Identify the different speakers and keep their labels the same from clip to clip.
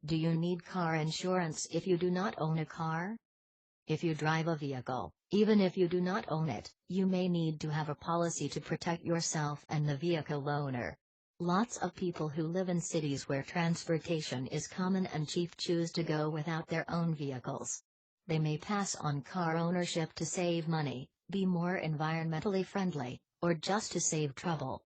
Speaker 1: Do you need car insurance if you do not own a car? If you drive a vehicle, even if you do not own it, you may need to have a policy to protect yourself and the vehicle owner. Lots of people who live in cities where transportation is common and cheap choose to go without their own vehicles. They may pass on car ownership to save money, be more environmentally friendly, or just to save trouble.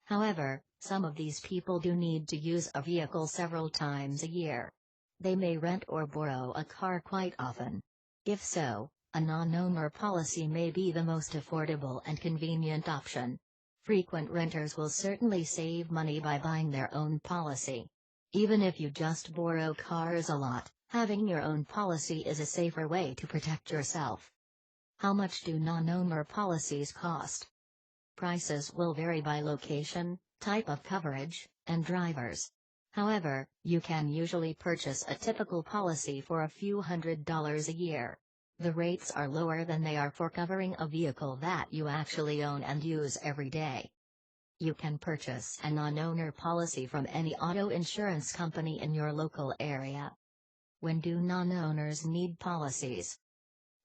Speaker 1: However, some of these people do need to use a vehicle several times a year. They may rent or borrow a car quite often. If so, a non-owner policy may be the most affordable and convenient option. Frequent renters will certainly save money by buying their own policy. Even if you just borrow cars a lot, having your own policy is a safer way to protect yourself. How much do non-owner policies cost? Prices will vary by location, type of coverage, and drivers. However, you can usually purchase a typical policy for a few $100s a year. The rates are lower than they are for covering a vehicle that you actually own and use every day. You can purchase a non-owner policy from any auto insurance company in your local area. When do non-owners need policies?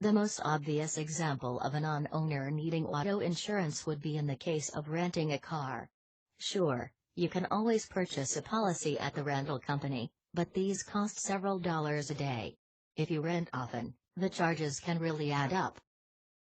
Speaker 1: The most obvious example of a non-owner needing auto insurance would be in the case of renting a car. Sure, you can always purchase a policy at the rental company, but these cost several dollars a day. If you rent often, the charges can really add up.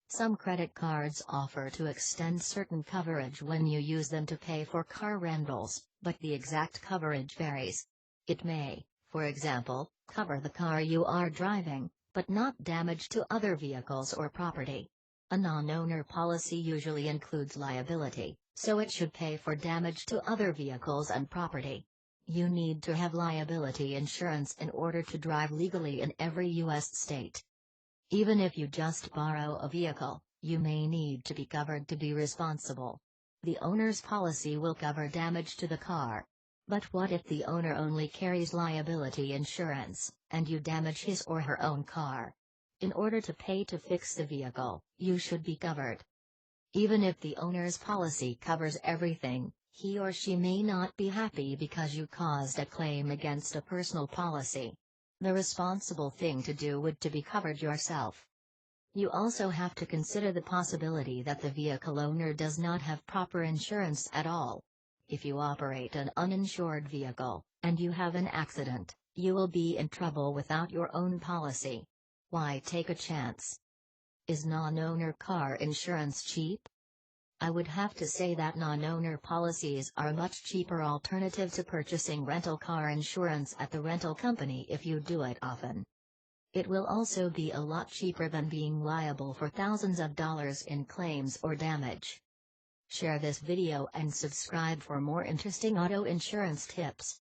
Speaker 1: Some credit cards offer to extend certain coverage when you use them to pay for car rentals, but the exact coverage varies. It may, for example, cover the car you are driving, but not damage to other vehicles or property. A non-owner policy usually includes liability, so it should pay for damage to other vehicles and property. You need to have liability insurance in order to drive legally in every U.S. state. Even if you just borrow a vehicle, you may need to be covered to be responsible. The owner's policy will cover damage to the car. But what if the owner only carries liability insurance, and you damage his or her own car? In order to pay to fix the vehicle, you should be covered. Even if the owner's policy covers everything, he or she may not be happy because you caused a claim against a personal policy. The responsible thing to do would to be covered yourself. You also have to consider the possibility that the vehicle owner does not have proper insurance at all. If you operate an uninsured vehicle, and you have an accident, you will be in trouble without your own policy. Why take a chance? Is non-owner car insurance cheap? I would have to say that non-owner policies are a much cheaper alternative to purchasing rental car insurance at the rental company if you do it often. It will also be a lot cheaper than being liable for thousands of dollars in claims or damage. Share this video and subscribe for more interesting auto insurance tips.